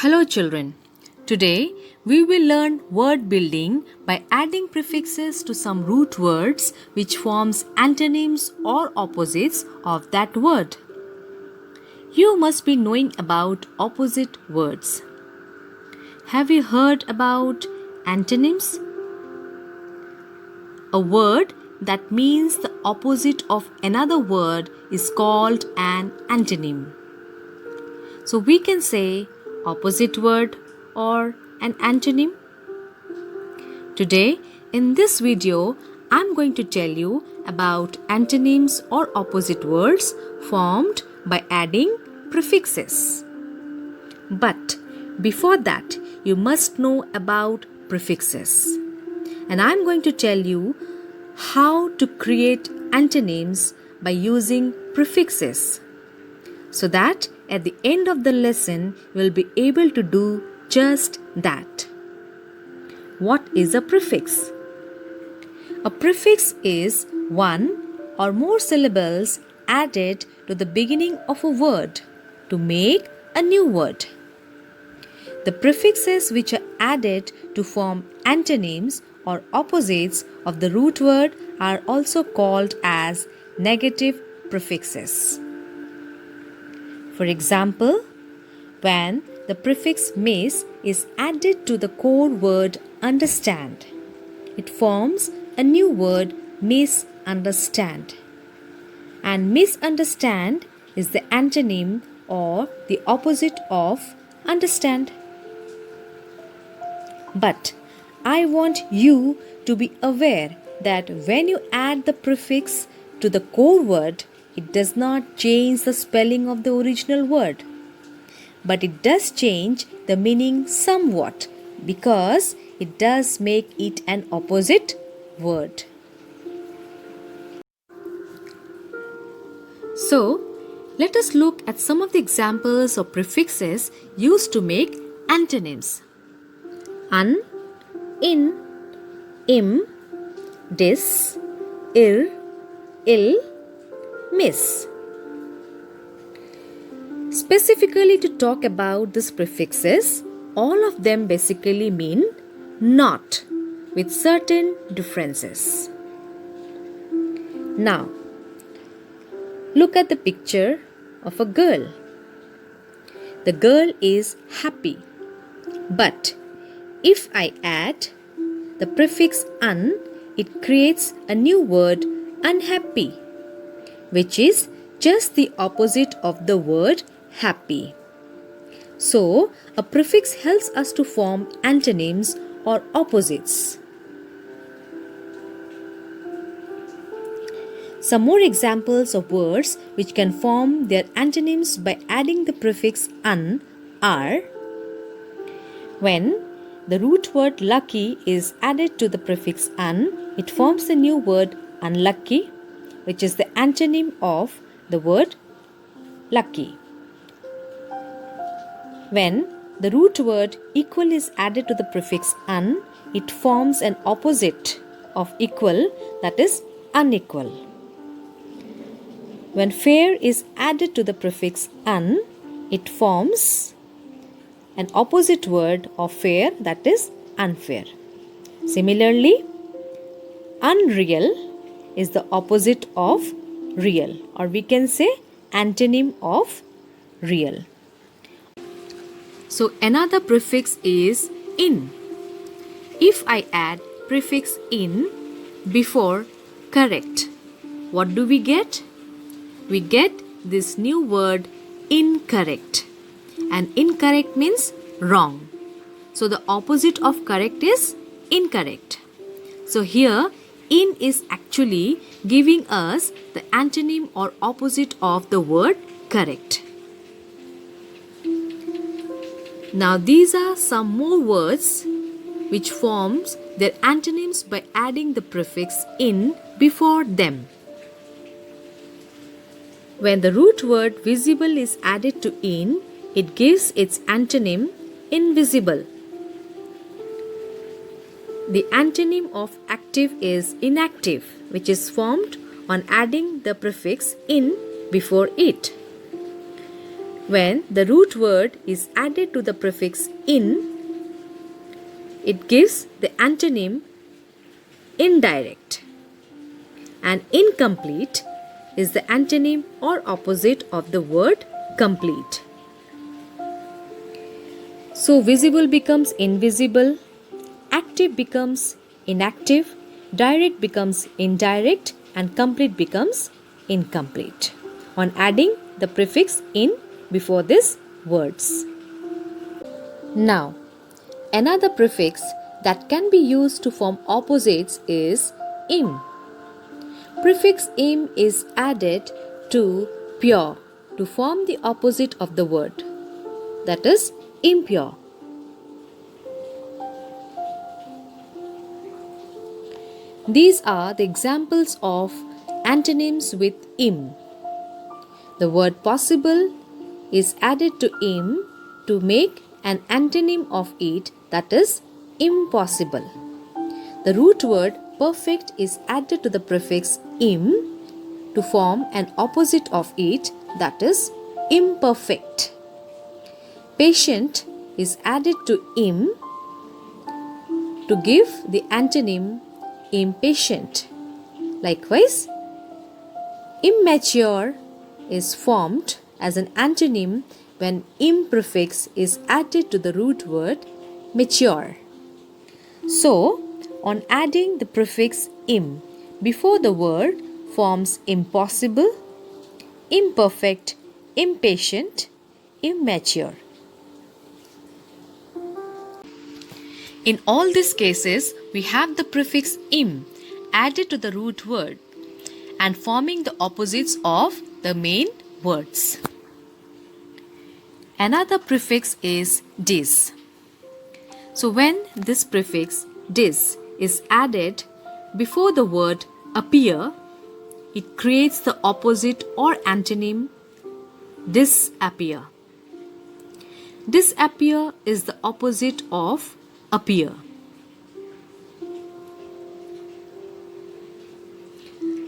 Hello children. Today we will learn word building by adding prefixes to some root words which forms antonyms or opposites of that word. You must be knowing about opposite words. Have you heard about antonyms? A word that means the opposite of another word is called an antonym. So we can say opposite word or an antonym. Today in this video I'm going to tell you about antonyms or opposite words formed by adding prefixes. But before that you must know about prefixes. And I'm going to tell you how to create antonyms by using prefixes, so that at the end of the lesson you will be able to do just that. What is a prefix? A prefix is one or more syllables added to the beginning of a word to make a new word. The prefixes which are added to form antonyms or opposites of the root word are also called as negative prefixes. For example, when the prefix miss is added to the core word understand, it forms a new word misunderstand. And misunderstand is the antonym or the opposite of understand. But I want you to be aware that when you add the prefix to the core word, it does not change the spelling of the original word, but it does change the meaning somewhat because it does make it an opposite word. So, let us look at some of the examples of prefixes used to make antonyms. Un, in, im, dis, ir, ill, miss. Specifically to talk about these prefixes, all of them basically mean not with certain differences. Now, look at the picture of a girl. The girl is happy, but if I add the prefix un, it creates a new word unhappy, which is just the opposite of the word happy. So, a prefix helps us to form antonyms or opposites. Some more examples of words which can form their antonyms by adding the prefix un are: when the root word lucky is added to the prefix un, it forms a new word unlucky, which is the antonym of the word lucky. When the root word equal is added to the prefix un, it forms an opposite of equal, that is unequal. When fair is added to the prefix un, it forms an opposite word of fair, that is unfair. Similarly, unreal is the opposite of real, or we can say antonym of real. So another prefix is in. If I add prefix in before correct, what do we get? We get this new word incorrect. And incorrect means wrong. So the opposite of correct is incorrect. So here in is actually giving us the antonym or opposite of the word correct. Now these are some more words which forms their antonyms by adding the prefix in before them. When the root word visible is added to in, it gives its antonym invisible. The antonym of active is inactive, which is formed on adding the prefix in before it. When the root word is added to the prefix in, it gives the antonym indirect. And incomplete is the antonym or opposite of the word complete. So visible becomes invisible, active becomes inactive, direct becomes indirect, and complete becomes incomplete on adding the prefix in before these words. Now, another prefix that can be used to form opposites is im. Prefix im is added to pure to form the opposite of the word, that is impure. These are the examples of antonyms with im. The word possible is added to im to make an antonym of it, that is impossible. The root word perfect is added to the prefix im to form an opposite of it, that is imperfect. Patient is added to im to give the antonym impatient. Likewise, immature is formed as an antonym when im prefix is added to the root word mature. So, on adding the prefix im before the word forms impossible, imperfect, impatient, immature. In all these cases, we have the prefix im added to the root word and forming the opposites of the main words. Another prefix is dis. So when this prefix dis is added before the word appear, it creates the opposite or antonym disappear. Disappear is the opposite of appear.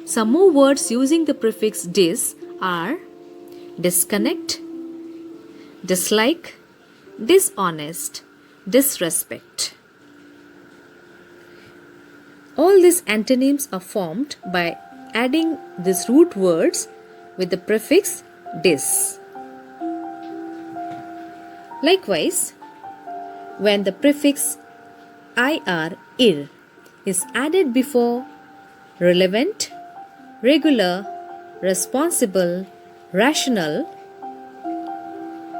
Some more words using the prefix dis are disconnect, dislike, dishonest, disrespect. All these antonyms are formed by adding these root words with the prefix dis. Likewise, when the prefix ir is added before relevant, regular, responsible, rational,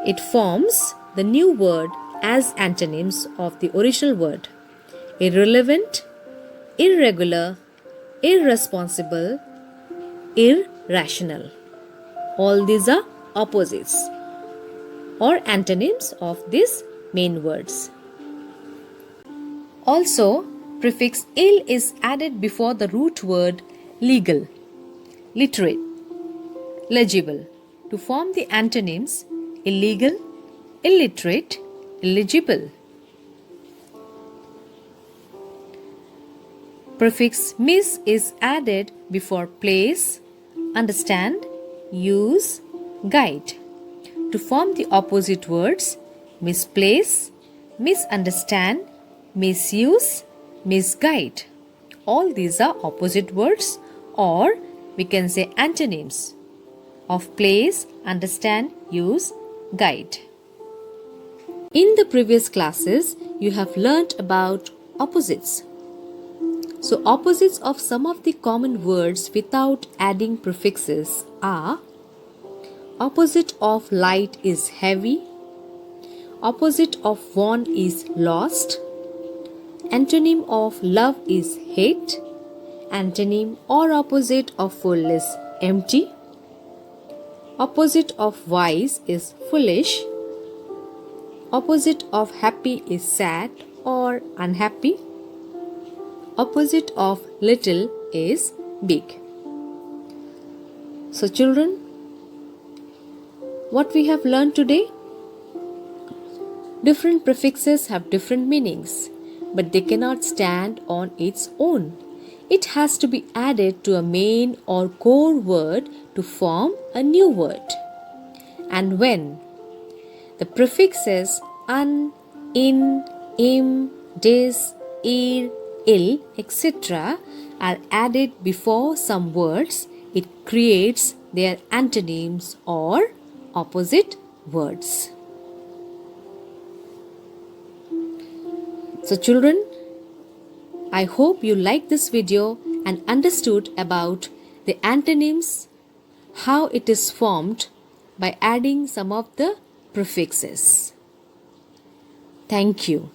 it forms the new word as antonyms of the original word. Irrelevant, irregular, irresponsible, irrational. All these are opposites or antonyms of these main words. Also, prefix ill is added before the root word legal, literate, legible to form the antonyms illegal, illiterate, illegible. Prefix mis is added before place, understand, use, guide to form the opposite words misplace, misunderstand, misuse, misguide. All these are opposite words, or we can say antonyms of place, understand, use, guide. In the previous classes, you have learnt about opposites. So, opposites of some of the common words without adding prefixes are: opposite of light is heavy, opposite of won is lost, antonym of love is hate, antonym or opposite of full is empty, opposite of wise is foolish, opposite of happy is sad or unhappy, opposite of little is big. So children, what we have learned today? Different prefixes have different meanings, but they cannot stand on its own. It has to be added to a main or core word to form a new word. And when the prefixes un, in, im, dis, ir, il, etc. are added before some words, it creates their antonyms or opposite words. So children, I hope you liked this video and understood about the antonyms, how it is formed by adding some of the prefixes. Thank you.